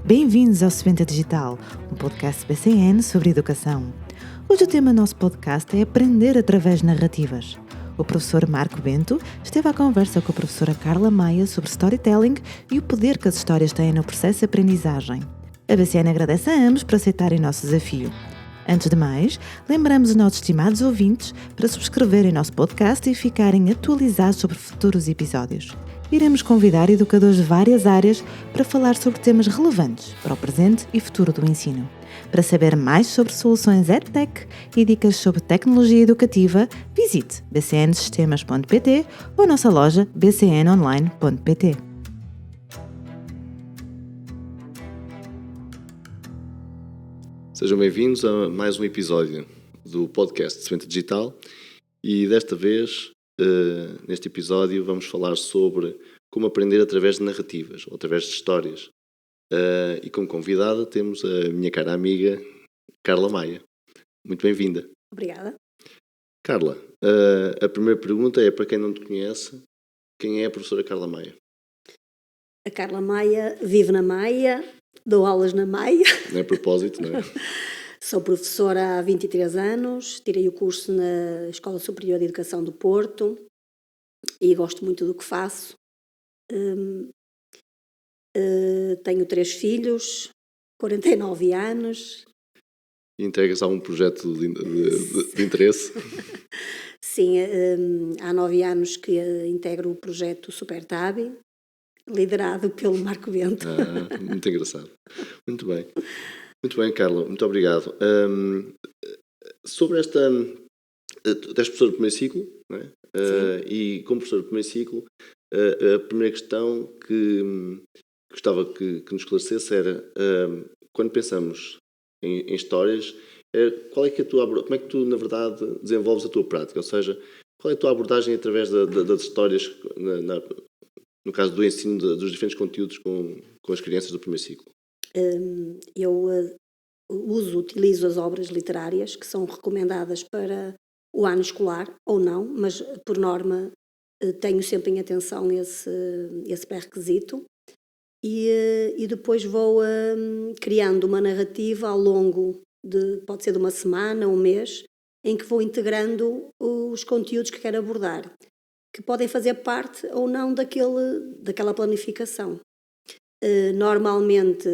Bem-vindos ao Semente Digital, um podcast BCN sobre educação. Hoje o tema do nosso podcast é aprender através de narrativas. O professor Marco Bento esteve à conversa com a professora Carla Maia sobre storytelling e o poder que as histórias têm no processo de aprendizagem. A BCN agradece a ambos por aceitarem o nosso desafio. Antes de mais, lembramos os nossos estimados ouvintes para subscreverem o nosso podcast e ficarem atualizados sobre futuros episódios. Iremos convidar educadores de várias áreas para falar sobre temas relevantes para o presente e futuro do ensino. Para saber mais sobre soluções EdTech e dicas sobre tecnologia educativa, visite bcnsistemas.pt ou a nossa loja bcnonline.pt. Sejam bem-vindos a mais um episódio do podcast Semente Digital e desta vez, neste episódio, vamos falar sobre como aprender através de narrativas ou através de histórias. E como convidada temos a minha cara amiga Carla Maia. Muito bem-vinda. Obrigada. Carla, a primeira pergunta é para quem não te conhece, quem é a professora Carla Maia? A Carla Maia vive na Maia, dou aulas na Maia. Não é propósito, não é? Sou professora há 23 anos, tirei o curso na Escola Superior de Educação do Porto e gosto muito do que faço. Tenho 3 filhos, 49 anos. E entregas a um projeto de interesse? Sim, há 9 anos que integro o projeto SuperTab, liderado pelo Marco Bento. Muito engraçado. Muito bem. Muito bem, Carla. Muito obrigado. Sobre esta... Tu és professor de primeiro ciclo, não é? E como professor de primeiro ciclo, a primeira questão que gostava que nos esclarecesse era, quando pensamos em histórias, qual é que como é que tu, na verdade, desenvolves a tua prática? Ou seja, qual é a tua abordagem através das histórias, no caso do ensino dos diferentes conteúdos com as crianças do primeiro ciclo? Eu utilizo as obras literárias que são recomendadas para o ano escolar, ou não, mas por norma tenho sempre em atenção esse pré-requisito e depois vou criando uma narrativa ao longo pode ser de uma semana, um mês, em que vou integrando os conteúdos que quero abordar, que podem fazer parte ou não daquela planificação. Normalmente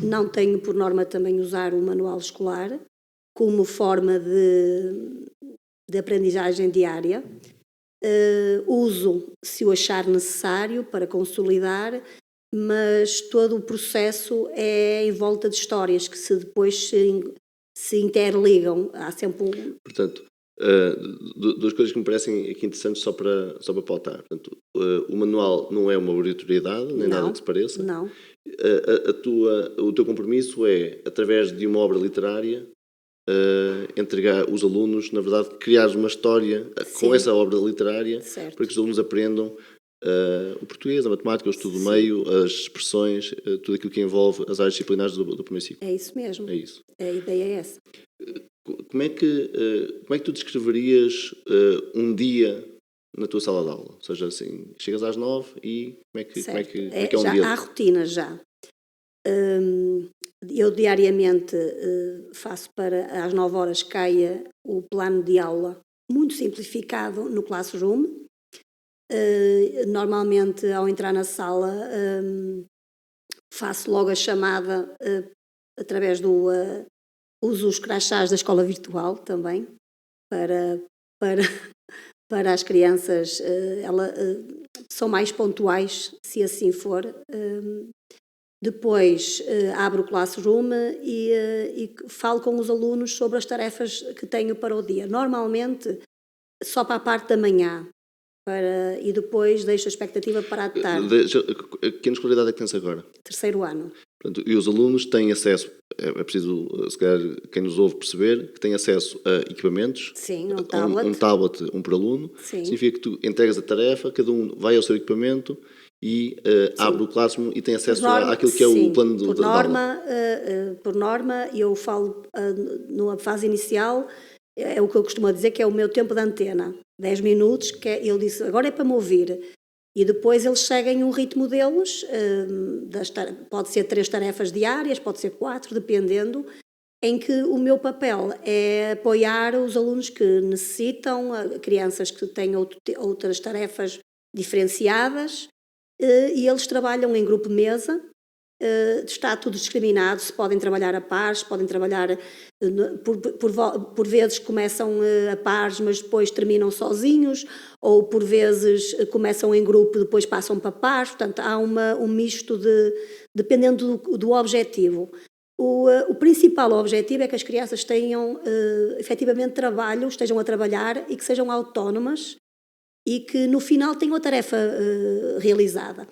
não tenho por norma também usar o manual escolar como forma de aprendizagem diária. Uso se o achar necessário para consolidar, mas todo o processo é em volta de histórias que depois se interligam. Há sempre Portanto, duas coisas que me parecem aqui interessantes só para pautar. Portanto, o manual não é uma obrigatoriedade, nem nada que se pareça. Não. O teu compromisso é, através de uma obra literária, entregar os alunos, na verdade, criar uma história com essa obra literária, certo, para que os alunos aprendam o português, a matemática, o estudo do meio, as expressões, tudo aquilo que envolve as áreas disciplinares do primeiro ciclo. É isso mesmo. É isso. A ideia é essa. Como é que tu descreverias um dia na tua sala de aula? Ou seja, assim, chegas às 9 e como é que é um dia? Há rotina já. Eu diariamente faço para às 9 horas caia o plano de aula muito simplificado no Classroom. Normalmente, ao entrar na sala, faço logo a chamada através do... uso os crachás da escola virtual também, para as crianças, são mais pontuais, se assim for. Depois abro o Classroom e falo com os alunos sobre as tarefas que tenho para o dia. Normalmente, só para a parte da manhã. E depois deixo a expectativa para a tarde. Que escolaridade é que tens agora? 3º ano. Portanto, e os alunos têm acesso, é preciso, se calhar, quem nos ouve perceber, que têm acesso a equipamentos. Sim, um tablet. Um tablet, um por aluno. Sim. Significa que tu entregas a tarefa, cada um vai ao seu equipamento e abre o Classroom e tem acesso àquilo que é o plano de aula. Por norma, eu falo numa fase inicial, é o que eu costumo dizer que é o meu tempo de antena. 10 minutos, que eu disse, agora é para me ouvir. E depois eles seguem o ritmo deles, pode ser 3 tarefas diárias, pode ser 4, dependendo, em que o meu papel é apoiar os alunos que necessitam, crianças que têm outras tarefas diferenciadas, e eles trabalham em grupo mesa. Está tudo discriminado, se podem trabalhar a pares, podem trabalhar, por vezes começam a pares, mas depois terminam sozinhos, ou por vezes começam em grupo e depois passam para pares, portanto há um misto dependendo do objetivo. O principal objetivo é que as crianças tenham efetivamente trabalho, estejam a trabalhar e que sejam autónomas e que no final tenham a tarefa realizada.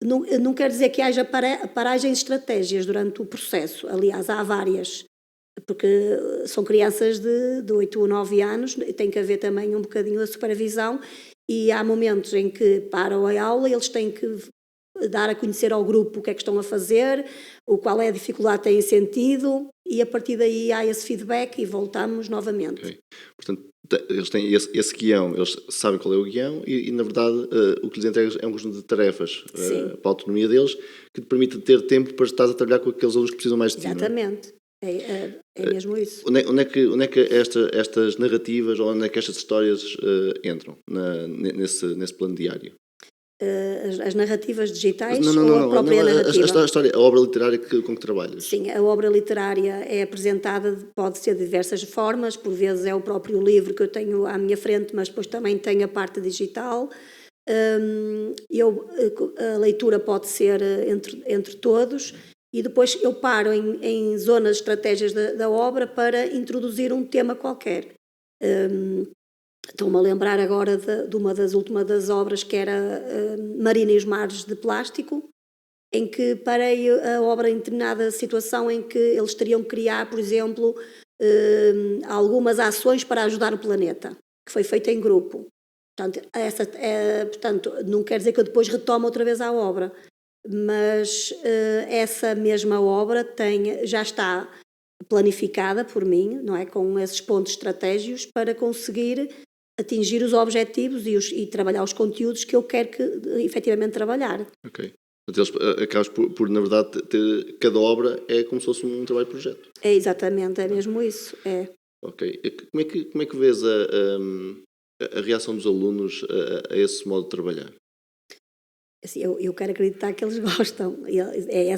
Não quer dizer que haja paragens de estratégias durante o processo, aliás, há várias, porque são crianças de 8 ou 9 anos, tem que haver também um bocadinho de supervisão e há momentos em que param a aula e eles têm que dar a conhecer ao grupo o que é que estão a fazer, qual é a dificuldade que têm sentido e a partir daí há esse feedback e voltamos novamente. Okay. Portanto, eles têm esse guião, eles sabem qual é o guião e na verdade, o que lhes entregas é um conjunto de tarefas para a autonomia deles que te permite ter tempo para estar a trabalhar com aqueles alunos que precisam mais de ti. Exatamente, é mesmo isso. Onde é que estas narrativas ou onde é que estas histórias entram nesse plano diário? As narrativas digitais ou a própria narrativa? A obra literária com que trabalhas? Sim, a obra literária é apresentada, pode ser de diversas formas, por vezes é o próprio livro que eu tenho à minha frente, mas depois também tenho a parte digital. A leitura pode ser entre todos e depois eu paro em zonas, estratégias da obra para introduzir um tema qualquer. Estou-me a lembrar agora de uma das últimas das obras que era Marina e os Mares de Plástico, em que parei a obra em determinada situação em que eles teriam que criar, por exemplo, algumas ações para ajudar o planeta, que foi feita em grupo. Portanto, não quer dizer que eu depois retome outra vez a obra, mas essa mesma obra já está planificada por mim, não é? Com esses pontos estratégicos para conseguir atingir os objetivos e trabalhar os conteúdos que eu quero efetivamente trabalhar. Ok. Portanto, acabas por, na verdade, cada obra é como se fosse um trabalho-projeto. É exatamente, é mesmo isso. É. Ok. Como é que vês a reação dos alunos a esse modo de trabalhar? Assim, eu quero acreditar que eles gostam. É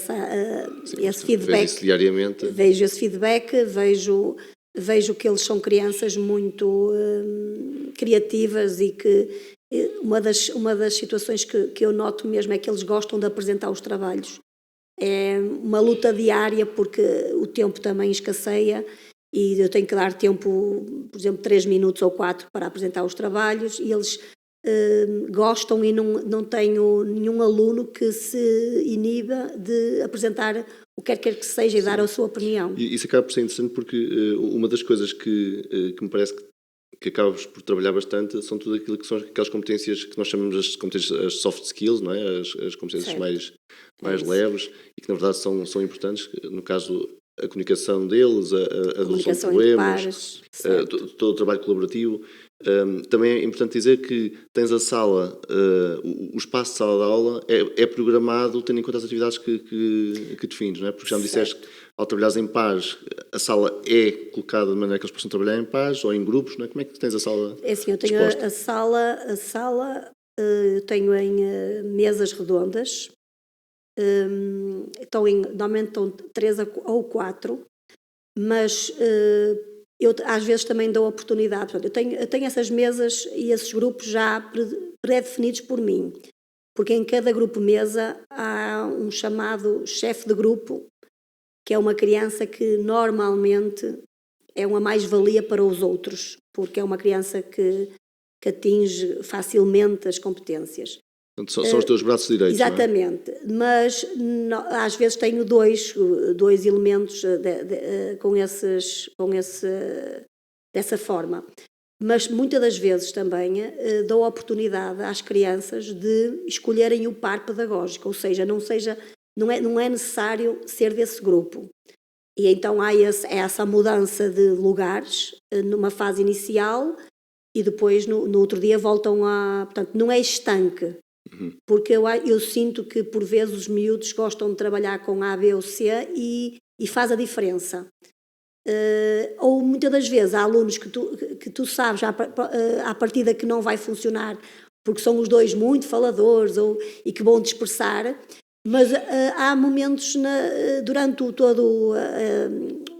esse feedback. Vês isso diariamente? Vejo esse feedback, vejo que eles são crianças muito criativas e que uma das situações que eu noto mesmo é que eles gostam de apresentar os trabalhos. É uma luta diária porque o tempo também escasseia e eu tenho que dar tempo, por exemplo, 3 minutos ou 4 para apresentar os trabalhos e eles gostam e não tenho nenhum aluno que se iniba de apresentar o que quer que seja e dar a sua opinião. E isso acaba por ser interessante porque uma das coisas que me parece que acabas por trabalhar bastante são tudo aquilo que são aquelas competências que nós chamamos as competências, as soft skills, não é? As competências mais leves e que na verdade são importantes, no caso a comunicação deles, a resolução de problemas, todo o trabalho colaborativo. Também é importante dizer que tens a sala, o espaço de sala de aula é programado tendo em conta as atividades que defines, não é? Porque já me disseste que ao trabalhares em pares, a sala é colocada de maneira que eles possam trabalhar em pares ou em grupos, não é? Como é que tens a sala? É assim, eu tenho a sala tenho em mesas redondas, normalmente estão 3 ou 4, mas eu às vezes também dou oportunidade. Portanto, eu tenho essas mesas e esses grupos já pré-definidos por mim, porque em cada grupo-mesa há um chamado chefe de grupo, que é uma criança que normalmente é uma mais-valia para os outros, porque é uma criança que atinge facilmente as competências. Portanto, são os teus braços direitos, exatamente, não é? Mas às vezes tenho dois elementos dessa forma. Mas muitas das vezes também dou a oportunidade às crianças de escolherem o par pedagógico, ou seja, não é necessário ser desse grupo. E então há essa mudança de lugares numa fase inicial e depois no outro dia voltam a... Portanto, não é estanque, porque eu sinto que por vezes os miúdos gostam de trabalhar com A, B ou C e faz a diferença. Ou muitas das vezes há alunos que tu sabes à partida que não vai funcionar porque são os dois muito faladores e que vão dispersar, mas há momentos durante todo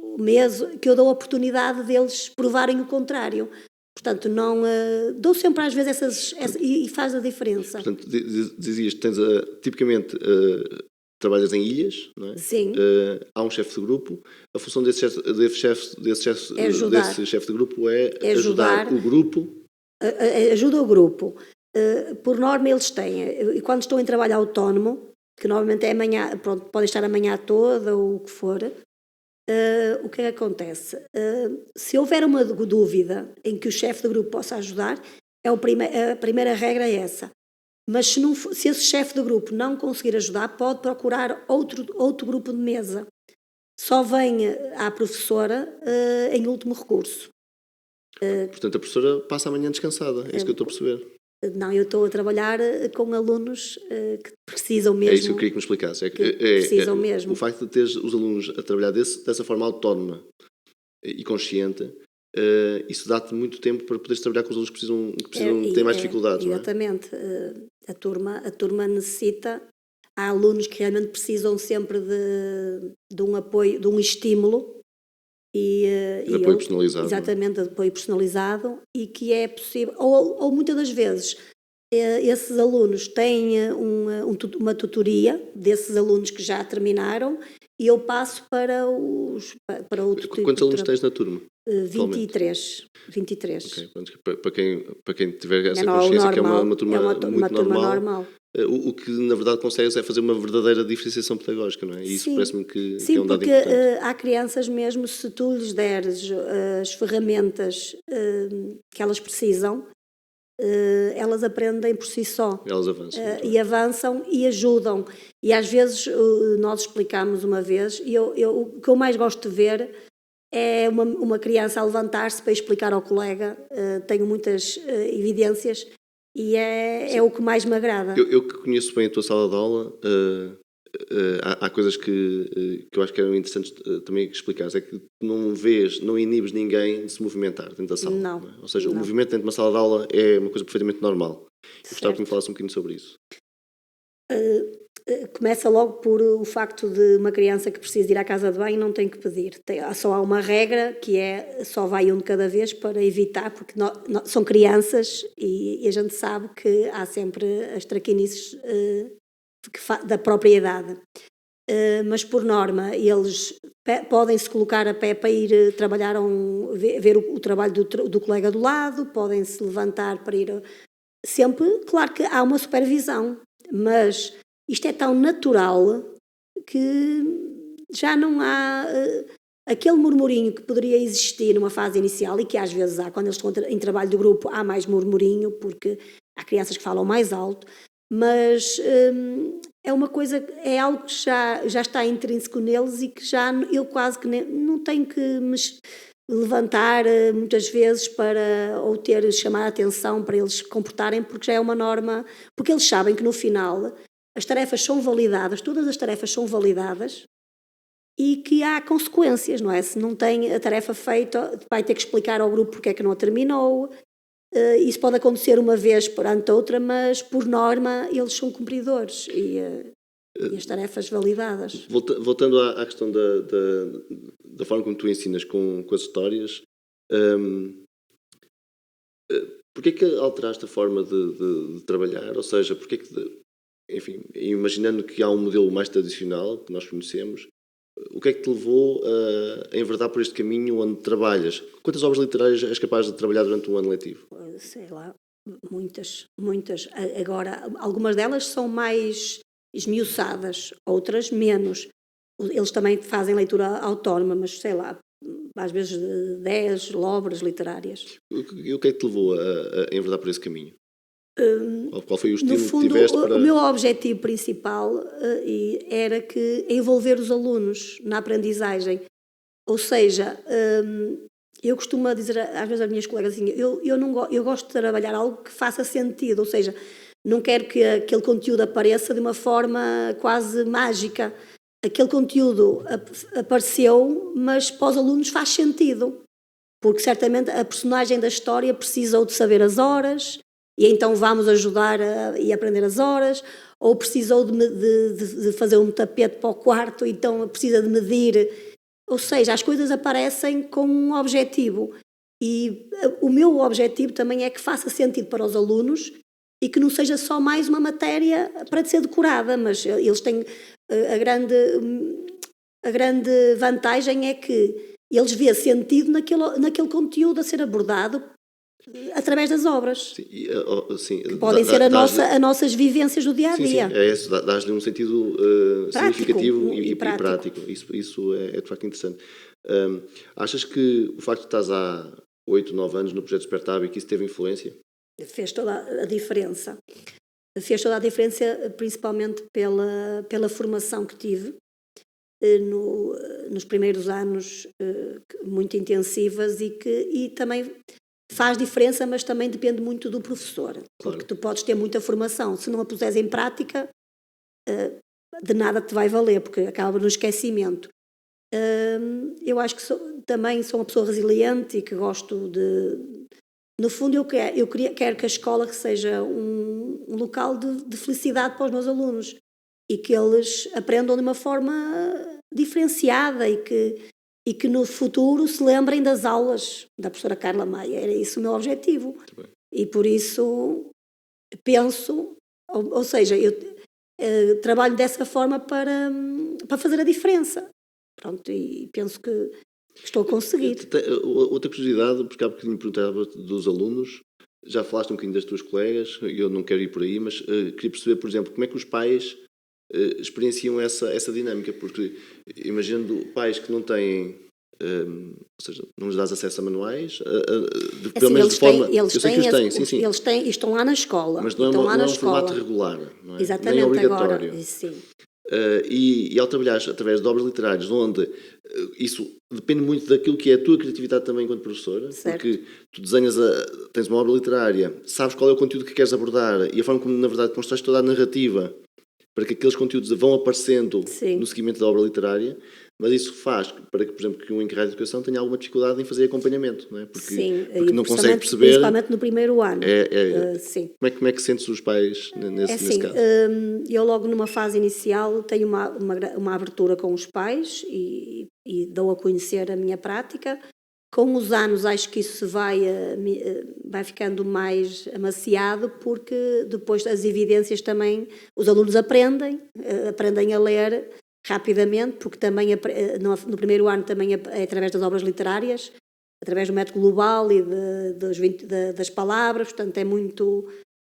o mês que eu dou a oportunidade deles provarem o contrário. Portanto, não dou sempre às vezes e faz a diferença. Portanto, dizias que tens tipicamente trabalhas em ilhas, não é? Sim. Há um chefe de grupo. A função desse chefe de grupo é ajudar o grupo. Ajuda o grupo. Por norma eles têm, e quando estão em trabalho autónomo, que normalmente é amanhã, pronto, podem estar a manhã toda ou o que for, o que é que acontece? Se houver uma dúvida em que o chefe de grupo possa ajudar, a primeira regra é essa. Mas se esse chefe de grupo não conseguir ajudar, pode procurar outro grupo de mesa. Só vem à professora em último recurso. Portanto, a professora passa a manhã descansada, é isso que eu estou a perceber. Não, eu estou a trabalhar com alunos que precisam mesmo. É isso que eu queria que me explicasse. Precisam mesmo. O facto de teres os alunos a trabalhar dessa forma autónoma e consciente, isso dá-te muito tempo para poderes trabalhar com os alunos que têm mais dificuldades. Exatamente. Não é? A turma necessita. Há alunos que realmente precisam sempre de um apoio, de um estímulo. De apoio personalizado. Exatamente, de apoio personalizado, e que é possível, ou muitas das vezes esses alunos têm uma tutoria desses alunos que já terminaram e eu passo para outro tipo. Quantos alunos tens na turma? 23. Okay. Para quem tiver essa consciência que é uma turma muito normal. O que na verdade consegues é fazer uma verdadeira diferenciação pedagógica, não é? E isso parece-me que é um dado importante. Sim, porque há crianças mesmo, se tu lhes deres as ferramentas que elas precisam, elas aprendem por si só. Elas avançam. E avançam e ajudam. E às vezes nós explicamos uma vez, e o que eu mais gosto de ver é uma criança a levantar-se para explicar ao colega. Tenho muitas evidências. E é o que mais me agrada. Eu que conheço bem a tua sala de aula, há coisas que eu acho que eram interessantes também explicar. É que não inibes ninguém de se movimentar dentro da sala. Não. Não é? Ou seja, o movimento dentro de uma sala de aula é uma coisa perfeitamente normal. Gostava que me falasse um bocadinho sobre isso. Começa logo por o facto de uma criança que precisa ir à casa de banho não tem que pedir. Só há uma regra que é só vai um de cada vez para evitar, porque são crianças e a gente sabe que há sempre as traquinices da própria idade. Mas por norma eles podem se colocar a pé para ir trabalhar, ver o trabalho do colega do lado, podem se levantar para ir... Sempre, claro que há uma supervisão, mas... Isto é tão natural que já não há aquele murmurinho que poderia existir numa fase inicial e que às vezes há, quando eles estão em trabalho de grupo, há mais murmurinho, porque há crianças que falam mais alto, mas é uma coisa, é algo que já está intrínseco neles e que eu quase que não tenho que me levantar muitas vezes ou chamar a atenção para eles se comportarem, porque já é uma norma, porque eles sabem que no final... As tarefas são validadas, todas as tarefas são validadas e que há consequências, não é? Se não tem a tarefa feita, vai ter que explicar ao grupo porque é que não a terminou. Isso pode acontecer uma vez perante outra, mas por norma eles são cumpridores e as tarefas validadas. Voltando à questão da forma como tu ensinas com as histórias, porquê que alteraste a forma de trabalhar? Ou seja, porquê que... Enfim, imaginando que há um modelo mais tradicional que nós conhecemos, o que é que te levou a enverdar por este caminho onde trabalhas? Quantas obras literárias és capaz de trabalhar durante um ano letivo? Sei lá, muitas. Agora, algumas delas são mais esmiuçadas, outras menos. Eles também fazem leitura autónoma, mas sei lá, às vezes 10 obras literárias. E o que é que te levou a enverdar por esse caminho? Qual foi o estímulo no fundo, que tiveste para... O meu objetivo principal era envolver os alunos na aprendizagem. Ou seja, Eu costumo dizer às vezes às minhas colegas assim, eu gosto de trabalhar algo que faça sentido, ou seja, não quero que aquele conteúdo apareça de uma forma quase mágica. Aquele conteúdo apareceu, mas para os alunos faz sentido, porque certamente a personagem da história precisou de saber as horas, e então vamos ajudar e aprender as horas, ou precisou de fazer um tapete para o quarto, então precisa de medir. Ou seja, as coisas aparecem com um objetivo, e o meu objetivo também é que faça sentido para os alunos e que não seja só mais uma matéria para ser decorada, mas eles têm a grande vantagem é que eles vêem sentido naquele conteúdo a ser abordado através das obras. Sim, que podem ser as nossas vivências do dia a dia. Sim, é isso, dás-lhe um sentido significativo e prático. Isso é de facto interessante. Achas que o facto de estás há 8, 9 anos no projeto Despertava e que isso teve influência? Fez toda a diferença. Fez toda a diferença, principalmente pela formação que tive nos primeiros anos, muito intensivas, e também faz diferença, mas também depende muito do professor. Claro. Porque tu podes ter muita formação, se não a puseres em prática, de nada te vai valer, porque acaba no esquecimento. Eu acho que também sou uma pessoa resiliente e que gosto de... No fundo, quero que a escola seja um local de felicidade para os meus alunos e que eles aprendam de uma forma diferenciada e que no futuro se lembrem das aulas da professora Carla Maia. Era isso o meu objetivo. E por isso penso, ou seja, eu trabalho dessa forma para fazer a diferença. Pronto, e penso que estou a conseguir. Outra curiosidade, porque há bocadinho perguntava dos alunos, já falaste um bocadinho das tuas colegas, eu não quero ir por aí, mas queria perceber, por exemplo, como é que os pais experienciam essa dinâmica, porque imaginando pais que não têm, ou seja, não lhes dás acesso a manuais, pelo menos de forma... Eu sei que os têm, sim. Eles têm e estão lá na escola. Mas não é um formato regular, não é? Exatamente, nem obrigatório. Agora, sim. E ao trabalhares através de obras literárias, onde isso depende muito daquilo que é a tua criatividade também enquanto professora, certo. Porque tu tens uma obra literária, sabes qual é o conteúdo que queres abordar e a forma como na verdade constróis toda a narrativa para que aqueles conteúdos vão aparecendo no seguimento da obra literária, mas isso faz para que, por exemplo, que um encarregado de educação tenha alguma dificuldade em fazer acompanhamento, não é? Porque não consegue perceber... Principalmente no primeiro ano. Sim. Como é que sentes os pais nesse caso? Eu logo numa fase inicial tenho uma abertura com os pais e dou a conhecer a minha prática. Com os anos acho que isso vai ficando mais amaciado, porque depois as evidências também, os alunos aprendem a ler rapidamente, porque também no primeiro ano também é através das obras literárias, através do método global e das palavras, portanto é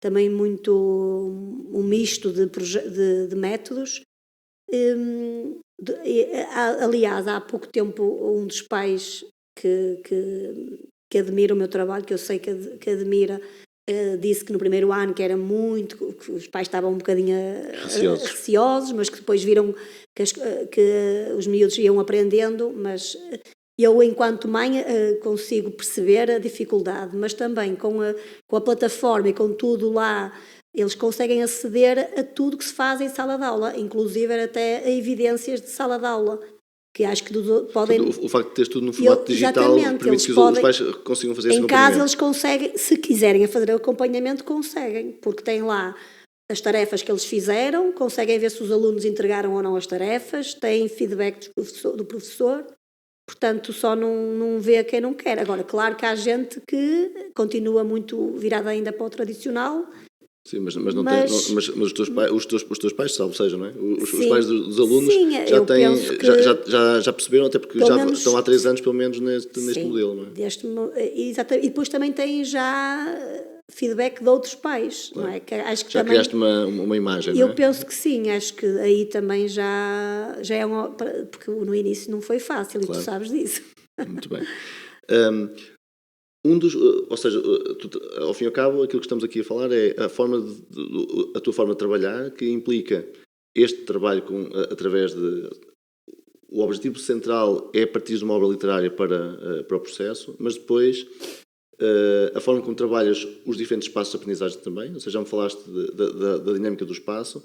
também muito um misto de métodos. Aliás, há pouco tempo um dos pais que admira o meu trabalho, que eu sei que admira, disse que no primeiro ano que os pais estavam um bocadinho receosos, mas que depois viram que os miúdos iam aprendendo, mas eu, enquanto mãe, consigo perceber a dificuldade, mas também com a plataforma e com tudo lá, eles conseguem aceder a tudo que se faz em sala de aula, inclusive até a evidências de sala de aula, que acho que podem... O facto de teres tudo no formato digital permite que os pais consigam fazer esse acompanhamento. Em casa eles conseguem, se quiserem fazer o acompanhamento, conseguem, porque têm lá as tarefas que eles fizeram, conseguem ver se os alunos entregaram ou não as tarefas, têm feedback do professor, portanto só não vê quem não quer. Agora, claro que há gente que continua muito virada ainda para o tradicional. Sim, mas os teus pais, salvo seja, não é? Os pais dos alunos já perceberam, até porque estão há 3 anos pelo menos neste modelo, não é? Exatamente. E depois também têm já feedback de outros pais, claro. Não é? Que acho que já também, criaste uma imagem, não é? Eu penso que sim, acho que aí também já é porque no início não foi fácil, claro. E tu sabes disso. Muito bem. Ou seja, ao fim e ao cabo, aquilo que estamos aqui a falar é a tua forma de trabalhar, que implica este trabalho através de o objetivo central é partir de uma obra literária para o processo, mas depois a forma como trabalhas os diferentes espaços de aprendizagem também, ou seja, já me falaste da dinâmica do espaço,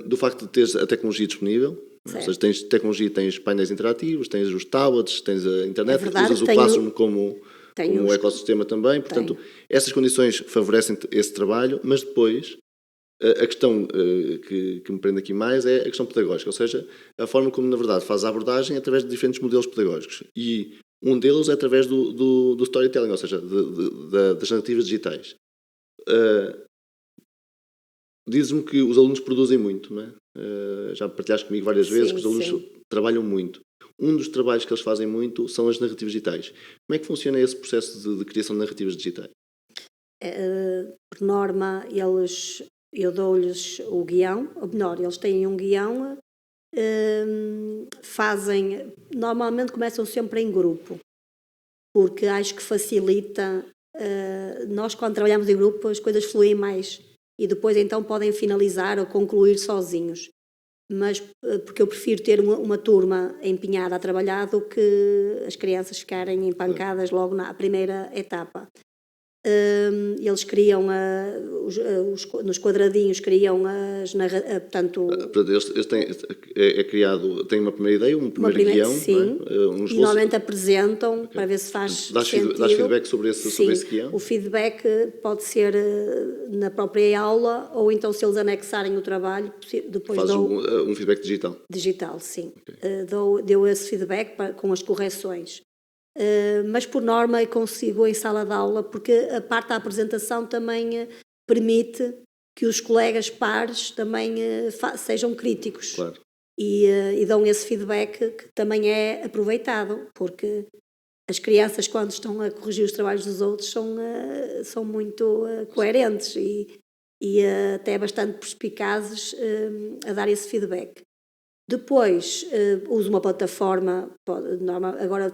do facto de teres a tecnologia disponível, ou seja, tens tecnologia, tens painéis interativos, tens os tablets, tens a internet, usas o Classroom como um ecossistema também, portanto, essas condições favorecem esse trabalho, mas depois a questão que me prende aqui mais é a questão pedagógica, ou seja, a forma como na verdade faz a abordagem através de diferentes modelos pedagógicos, e um deles é através do storytelling, ou seja, das narrativas digitais. Diz-me que os alunos produzem muito, não é? Já partilhaste comigo várias vezes que os alunos trabalham muito. Um dos trabalhos que eles fazem muito são as narrativas digitais. Como é que funciona esse processo de criação de narrativas digitais? Por norma, eu dou-lhes o guião, ou melhor, eles têm um guião, normalmente começam sempre em grupo, porque acho que facilita, nós quando trabalhamos em grupo as coisas fluem mais, e depois então podem finalizar ou concluir sozinhos. Mas porque eu prefiro ter uma turma empenhada a trabalhar do que as crianças ficarem empancadas logo na primeira etapa. Eles criam nos quadradinhos, criam portanto... Eles têm, criado, têm uma primeira ideia, um primeiro guião, sim, e normalmente apresentam para ver se faz sentido. Dás feedback sobre esse guião? O feedback pode ser na própria aula, ou então se eles anexarem o trabalho, depois fazes um feedback digital? Digital, sim. Deu esse feedback com as correções. Mas por norma eu consigo em sala de aula, porque a parte da apresentação também permite que os colegas pares também sejam críticos. Claro. E dão esse feedback que também é aproveitado, porque as crianças quando estão a corrigir os trabalhos dos outros são muito coerentes e até bastante perspicazes a dar esse feedback. Depois uso uma plataforma, agora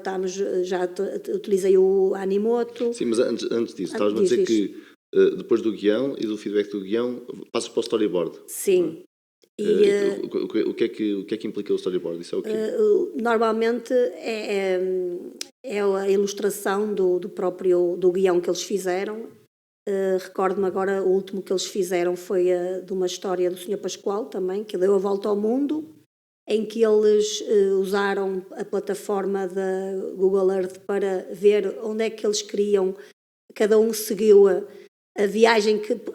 utilizei o Animoto. Sim, mas antes disso, estavas-me a dizer que depois do guião e do feedback do guião passas para o storyboard. Sim. O que é que implica o storyboard? Isso é o quê? Normalmente é a ilustração do próprio guião que eles fizeram. Recordo-me agora, o último que eles fizeram foi de uma história do Sr. Pascoal também, que deu a volta ao mundo, em que eles usaram a plataforma da Google Earth para ver onde é que eles queriam, cada um seguiu a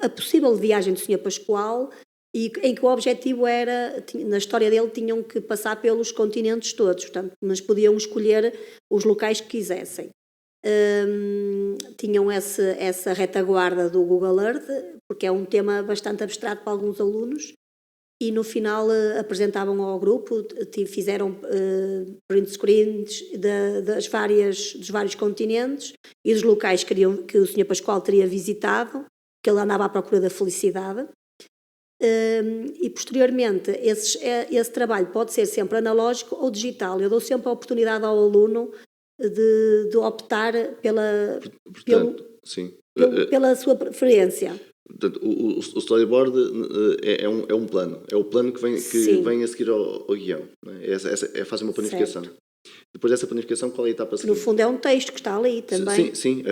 possível viagem do Sr. Pascoal, e em que o objetivo era, na história dele, tinham que passar pelos continentes todos, portanto, mas podiam escolher os locais que quisessem. Tinham essa retaguarda do Google Earth, porque é um tema bastante abstrato para alguns alunos, e no final apresentavam ao grupo, fizeram print screens dos vários continentes e dos locais que o Sr. Pascoal teria visitado, que ele andava à procura da felicidade. E posteriormente esse trabalho pode ser sempre analógico ou digital. Eu dou sempre a oportunidade ao aluno de optar pela sua preferência. Portanto, o storyboard é um plano, é o plano que vem a seguir ao guião, não é? Faz uma planificação. Certo. Depois dessa planificação, qual é a etapa seguinte? No fundo é um texto que está ali também. Sim.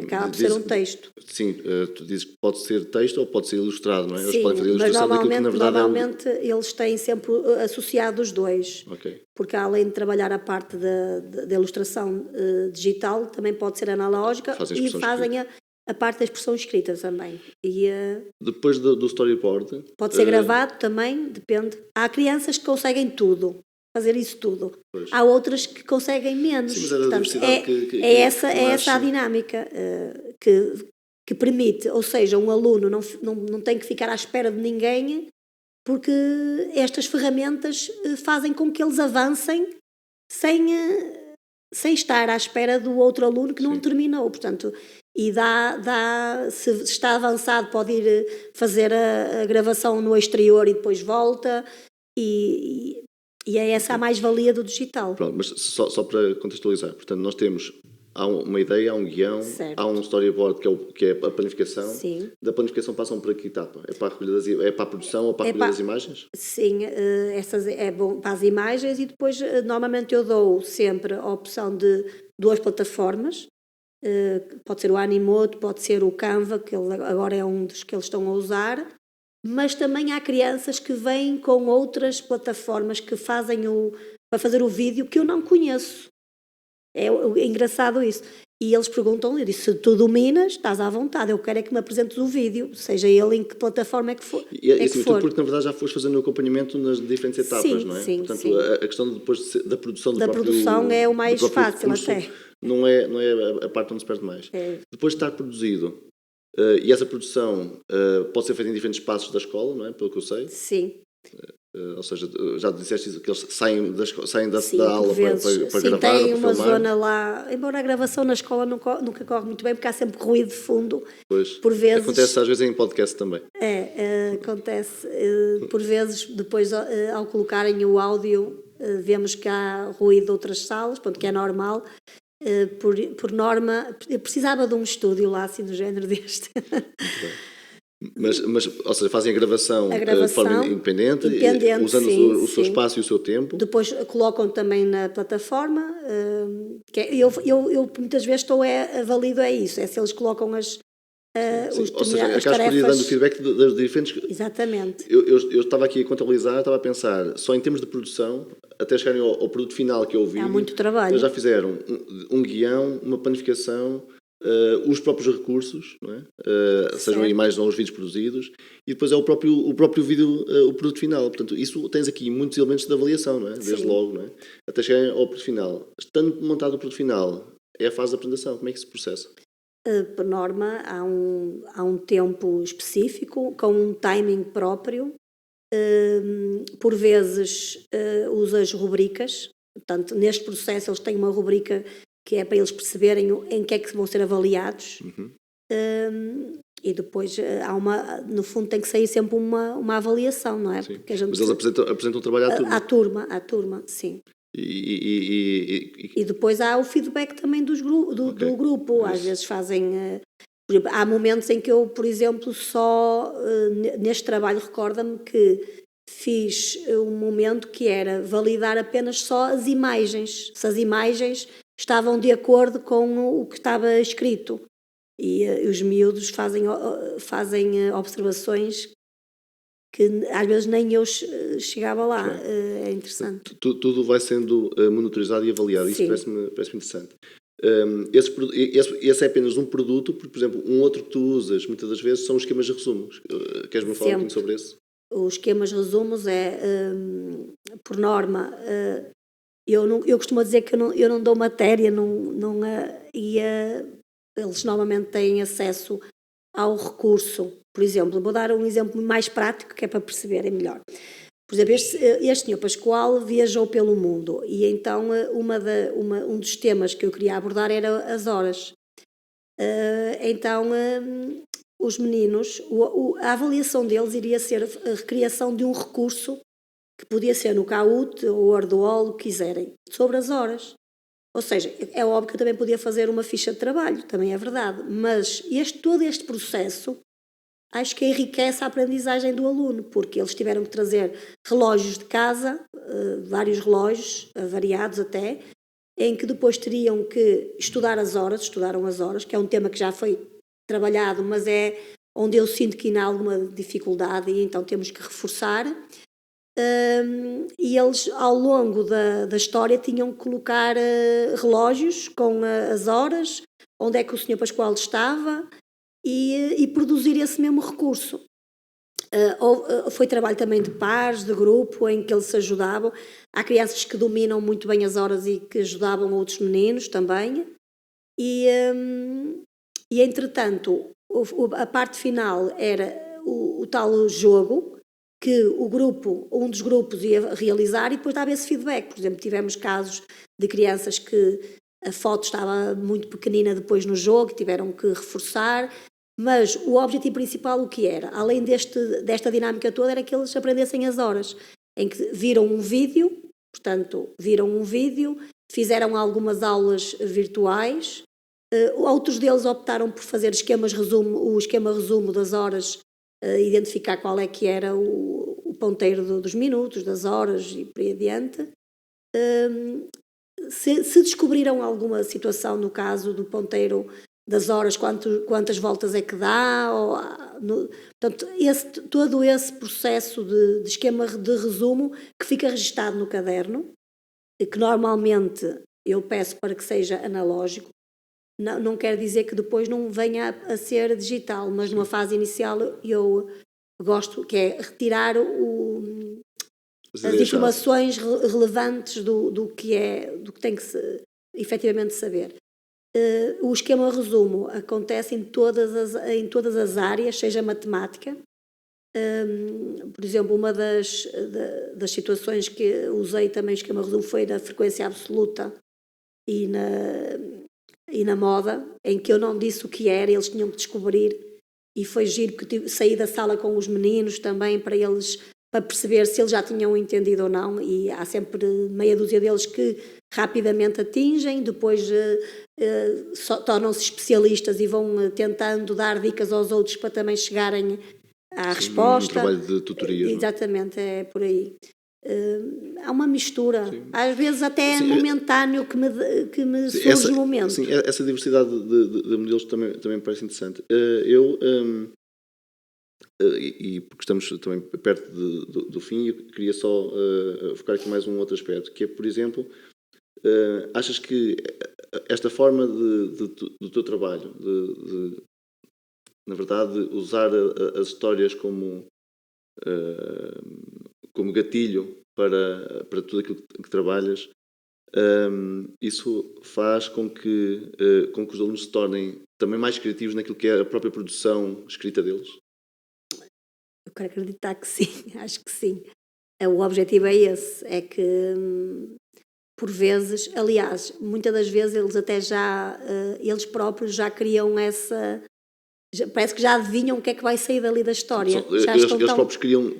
Acaba por ser um texto. Sim, tu dizes que pode ser texto ou pode ser ilustrado, não é? Sim, eles podem fazer a ilustração daquilo que na verdade normalmente eles têm sempre associado os dois. Okay. Porque além de trabalhar a parte da ilustração digital, também pode ser analógica e fazem a parte da expressão escrita também. Depois do storyboard... Pode ser gravado também, depende. Há crianças que conseguem tudo, fazer isso tudo. Pois. Há outras que conseguem menos. Sim, mas portanto, é essa a dinâmica que permite, ou seja, um aluno não tem que ficar à espera de ninguém, porque estas ferramentas fazem com que eles avancem sem estar à espera do outro aluno que não terminou. Portanto, e se está avançado pode ir fazer a gravação no exterior e depois volta, e é essa a mais-valia do digital. Pronto, mas só para contextualizar, portanto nós temos há uma ideia, há um guião, Certo. há um storyboard que é a planificação. Sim. Da planificação passam para que etapa? É para a recolha é para a produção ou para a recolha das imagens? Sim, essas é bom para as imagens e depois normalmente eu dou sempre a opção de 2 plataformas. Pode ser o Animoto, pode ser o Canva, que agora é um dos que eles estão a usar, mas também há crianças que vêm com outras plataformas que fazem para fazer o vídeo que eu não conheço. É engraçado isso. E eles perguntam, eu disse, se tu dominas, estás à vontade, eu quero é que me apresentes o vídeo, seja ele em que plataforma é que for. Porque na verdade já foste fazendo o acompanhamento nas diferentes etapas, sim, não é? Sim, portanto, sim. A questão depois da produção da produção é o mais fácil recurso, até. Não é a parte onde se perde mais. Depois de estar produzido, e essa produção pode ser feita em diferentes espaços da escola, não é? Pelo que eu sei. Sim. Ou seja, já disseste isso, que eles saem da aula para sim, gravar, tem para uma filmar. zona lá, embora a gravação na escola nunca corre muito bem, porque há sempre ruído de fundo. Pois, por vezes, acontece às vezes em podcast também. Acontece. Por vezes, depois, ao colocarem o áudio, vemos que há ruído de outras salas, pronto, que é normal. Por norma, eu precisava de um estúdio lá, assim, do género deste. Muito bem. Mas, ou seja, fazem a gravação de forma independente usando o seu espaço e o seu tempo. Depois colocam também na plataforma, eu muitas vezes valido isso, se eles colocam ou seja, acabas por ir dando feedback das diferentes... Exatamente. Eu estava aqui a contabilizar, estava a pensar, só em termos de produção, até chegarem ao produto final que eu vi. Há muito trabalho. Eles já fizeram um guião, uma planificação, os próprios recursos, não é? Sejam imagens ou os vídeos produzidos, e depois é o próprio vídeo, o produto final. Portanto, isso tens aqui muitos elementos de avaliação, não é? Desde logo, não é? Até chegarem ao produto final. Estando montado o produto final, é a fase da apresentação. Como é que se processa? Por norma, há um tempo específico, com um timing próprio. Por vezes usas rubricas. Portanto, neste processo eles têm uma rubrica que é para eles perceberem em que é que vão ser avaliados. E depois no fundo tem que sair sempre uma avaliação, não é? Porque a gente mas eles apresentam o trabalho à turma. À turma, sim. E depois há o feedback também do grupo. Às vezes fazem... por exemplo, há momentos em que eu, por exemplo, só neste trabalho recorda-me que fiz um momento que era validar apenas só as imagens. Se as imagens estavam de acordo com o que estava escrito. E os miúdos fazem observações que às vezes nem eu chegava lá. Claro. É interessante. Tudo vai sendo monitorizado e avaliado. Isso parece-me interessante. Esse é apenas um produto, porque, por exemplo, um outro que tu usas muitas das vezes são os esquemas de resumos. Queres-me falar um pouquinho sobre isso? Os esquemas de resumos por norma, eu costumo dizer que eu não dou matéria, eles normalmente têm acesso ao recurso. Por exemplo, vou dar um exemplo mais prático que é para perceberem melhor. Por exemplo, este senhor Pascoal viajou pelo mundo e então um dos temas que eu queria abordar era as horas. Então, os meninos, a avaliação deles iria ser a recriação de um recurso que podia ser no Kahoot ou Wordwall, o que quiserem, sobre as horas. Ou seja, é óbvio que eu também podia fazer uma ficha de trabalho, também é verdade, mas todo este processo acho que enriquece a aprendizagem do aluno, porque eles tiveram que trazer relógios de casa, vários relógios, variados até, em que depois teriam que estudaram as horas, que é um tema que já foi trabalhado, mas é onde eu sinto que ainda há alguma dificuldade e então temos que reforçar. E eles, ao longo da história, tinham que colocar relógios com as horas, onde é que o Sr. Pascoal estava e produzir esse mesmo recurso. Foi trabalho também de pares, de grupo, em que eles se ajudavam. Há crianças que dominam muito bem as horas e que ajudavam outros meninos também. E entretanto, a parte final era o tal jogo que um dos grupos ia realizar e depois dava esse feedback. Por exemplo, tivemos casos de crianças que a foto estava muito pequenina depois no jogo e tiveram que reforçar, mas o objetivo principal o que era? Além desta dinâmica toda, era que eles aprendessem as horas, em que viram um vídeo, fizeram algumas aulas virtuais. Outros deles optaram por fazer o esquema resumo das horas, identificar qual é que era o ponteiro dos minutos, das horas e por aí adiante. Se descobriram alguma situação no caso do ponteiro das horas, quantas voltas é que dá, portanto, todo esse processo de esquema de resumo que fica registado no caderno, que normalmente eu peço para que seja analógico. Não quer dizer que depois não venha a ser digital, mas numa fase inicial eu gosto, que é retirar as informações relevantes do que tem que efetivamente saber. O esquema resumo acontece em todas as áreas, seja matemática. Por exemplo, uma das situações que usei também o esquema resumo foi na frequência absoluta e na moda, em que eu não disse o que era, eles tinham que descobrir, e foi giro que saí da sala com os meninos também para perceber se eles já tinham entendido ou não, e há sempre meia dúzia deles que rapidamente atingem, depois tornam-se especialistas e vão tentando dar dicas aos outros para também chegarem à resposta. Um trabalho de tutoria. Exatamente, é por aí. Há uma mistura, às vezes até momentâneo que me surge no momento. Sim, essa diversidade de modelos também me parece interessante. E porque estamos também perto do fim, eu queria só focar aqui mais um outro aspecto, que é, por exemplo, achas que esta forma do teu trabalho, na verdade, usar as histórias como gatilho para tudo aquilo que trabalhas, isso faz com que os alunos se tornem também mais criativos naquilo que é a própria produção escrita deles? Eu quero acreditar que sim, acho que sim. O objetivo é esse, é que por vezes, aliás, muitas das vezes eles até eles próprios já criam parece que já adivinham o que é que vai sair dali da história. Eles próprios criam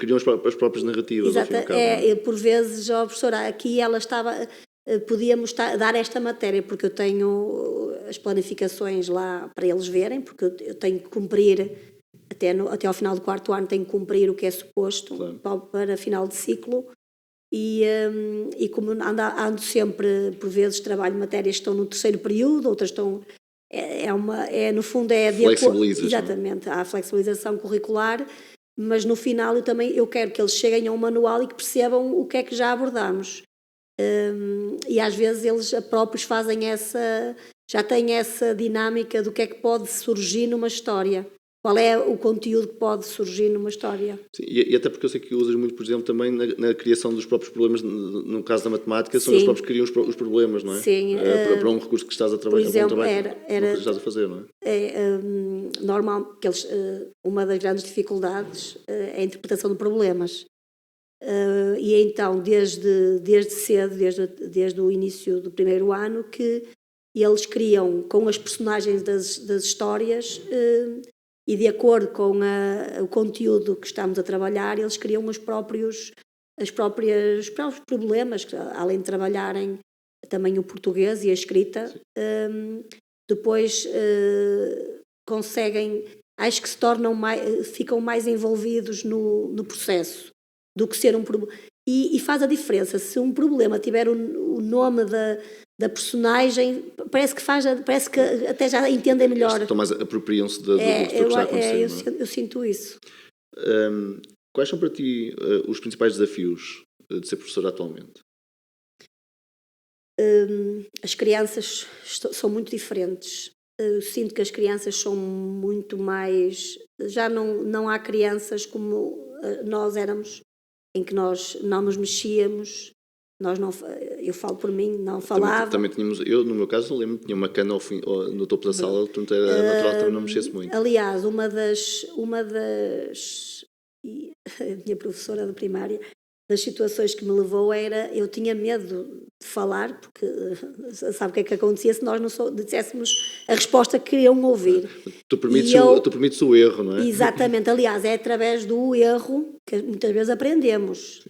as próprias narrativas. Exato, ao fim e ao cabo, por vezes, professora, aqui ela podíamos dar esta matéria, porque eu tenho as planificações lá para eles verem, porque eu tenho que cumprir, até ao final do 4º ano, tenho que cumprir o que é suposto, claro, para final de ciclo. E como ando sempre, por vezes, trabalho matérias que estão no 3º período, outras estão... no fundo flexibilizas. Exatamente, há a flexibilização curricular, mas no final eu quero que eles cheguem a um manual e que percebam o que é que já abordamos. E às vezes eles próprios já têm essa dinâmica do que é que pode surgir numa história. Qual é o conteúdo que pode surgir numa história? Sim, e até porque eu sei que usas muito, por exemplo, também na criação dos próprios problemas, no caso da matemática, são eles próprios que criam os problemas, não é? Sim. Para um recurso que estás a trabalhar, por exemplo, que estás a fazer, não é? Normal, que uma das grandes dificuldades é a interpretação de problemas. E então, desde cedo, desde o início do 1º ano, que eles criam com as personagens das histórias... e de acordo com o conteúdo que estamos a trabalhar, eles criam os próprios problemas, além de trabalharem também o português e a escrita, depois conseguem, acho que ficam mais envolvidos no processo do que ser um problema. E faz a diferença, se um problema tiver o nome da personagem, parece que até já entendem melhor. Então mais apropriam-se do que está a acontecer. Eu sinto isso. Quais são para ti os principais desafios de ser professora atualmente? As crianças são muito diferentes. Eu sinto que as crianças são muito mais... Já não há crianças como nós éramos, em que nós não nos mexíamos. Eu falo por mim, não falava. Também tínhamos, eu no meu caso lembro, tinha uma cana no topo da sala, portanto era natural que também não mexesse muito. Aliás, uma das a minha professora da primária, das situações que me levou eu tinha medo de falar, porque sabe o que é que acontecia se nós não disséssemos a resposta que queriam ouvir. Tu permites o erro, não é? Exatamente, aliás, é através do erro que muitas vezes aprendemos.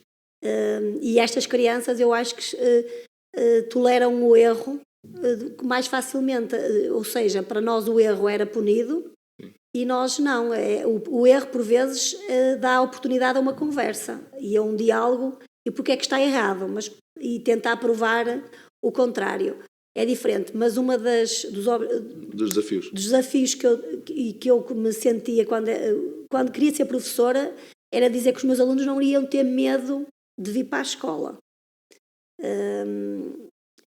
E estas crianças, eu acho que toleram o erro mais facilmente. Ou seja, para nós o erro era punido e nós não. O erro, por vezes, dá oportunidade a uma conversa e a um diálogo e porque é que está errado, e tentar provar o contrário. É diferente, mas dos desafios que eu me sentia quando queria ser professora era dizer que os meus alunos não iriam ter medo de vir para a escola.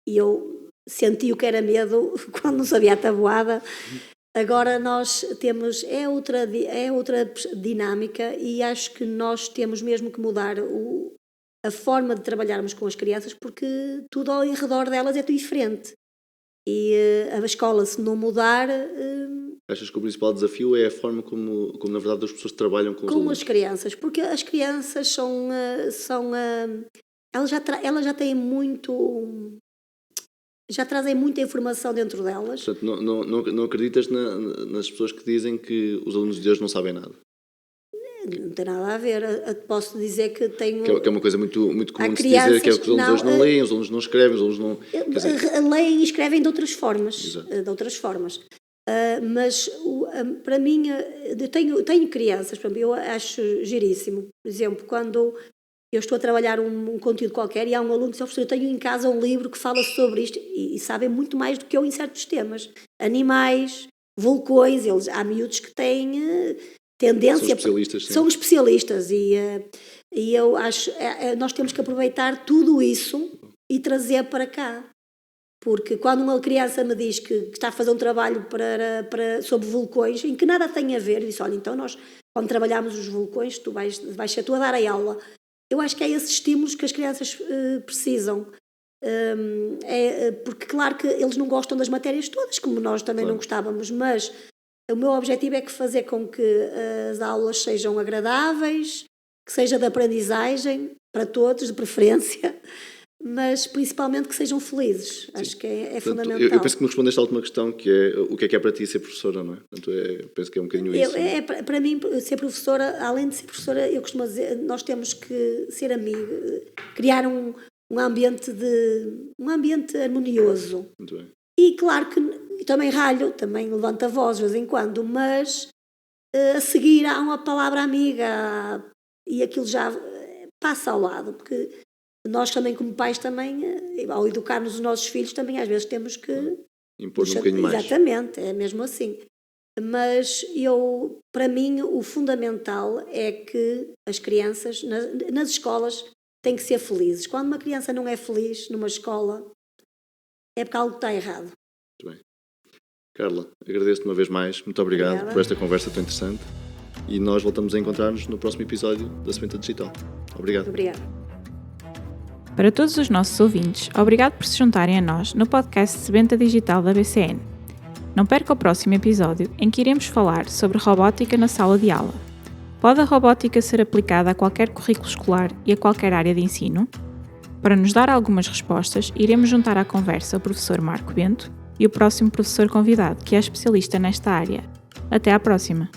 E eu senti o que era medo quando não sabia a tabuada. Agora nós temos, é outra dinâmica e acho que nós temos mesmo que mudar a forma de trabalharmos com as crianças, porque tudo ao redor delas é diferente. E a escola, se não mudar... Achas que o principal desafio é a forma como na verdade, as pessoas trabalham com os alunos? Com as crianças, porque as crianças elas já têm muito... Já trazem muita informação dentro delas. Portanto, não acreditas nas pessoas que dizem que os alunos de hoje não sabem nada? Não tem nada a ver. Posso dizer que tenho... Que é uma coisa muito comum de se dizer, que é que os alunos hoje não leem, os alunos não escrevem, os alunos não... Leem e escrevem de outras formas. Exato. De outras formas. Mas para mim, eu tenho crianças, por exemplo, eu acho giríssimo. Por exemplo, quando eu estou a trabalhar um conteúdo qualquer e há um aluno que diz: professor, eu tenho em casa um livro que fala sobre isto, e sabem muito mais do que eu em certos temas. Animais, vulcões, há miúdos que têm... tendência, são especialistas e eu acho nós temos que aproveitar tudo isso e trazer para cá, porque quando uma criança me diz que está a fazer um trabalho sobre vulcões em que nada tem a ver, eu disse: olha, então nós quando trabalhamos os vulcões tu vais ser tu a dar a aula. Eu acho que é esses estímulos que as crianças precisam, porque claro que eles não gostam das matérias todas, como nós também não gostávamos, mas o meu objetivo é fazer com que as aulas sejam agradáveis, que seja de aprendizagem para todos, de preferência, mas principalmente que sejam felizes. Sim. Acho que é fundamental. Eu penso que me respondeste à última questão, que é o que é para ti ser professora, não é? Portanto, penso que é um bocadinho isso. Para mim, ser professora, além de ser professora, eu costumo dizer, nós temos que ser amigos, criar um ambiente harmonioso. Muito bem. E claro que também ralho, também levanto a voz de vez em quando, mas a seguir há uma palavra amiga e aquilo já passa ao lado, porque nós também como pais também, ao educarmos os nossos filhos, também às vezes temos que... impor um bocadinho mais. Exatamente, é mesmo assim. Mas para mim, o fundamental é que as crianças, nas escolas, têm que ser felizes. Quando uma criança não é feliz numa escola, é porque algo está errado. Muito bem. Carla, agradeço-te uma vez mais. Muito obrigado por esta conversa tão interessante. E nós voltamos a encontrar-nos no próximo episódio da Sebenta Digital. Obrigado. Obrigada. Para todos os nossos ouvintes, obrigado por se juntarem a nós no podcast Sebenta Digital da BCN. Não perca o próximo episódio em que iremos falar sobre robótica na sala de aula. Pode a robótica ser aplicada a qualquer currículo escolar e a qualquer área de ensino? Para nos dar algumas respostas, iremos juntar à conversa o professor Marco Bento e o próximo professor convidado, que é especialista nesta área. Até à próxima!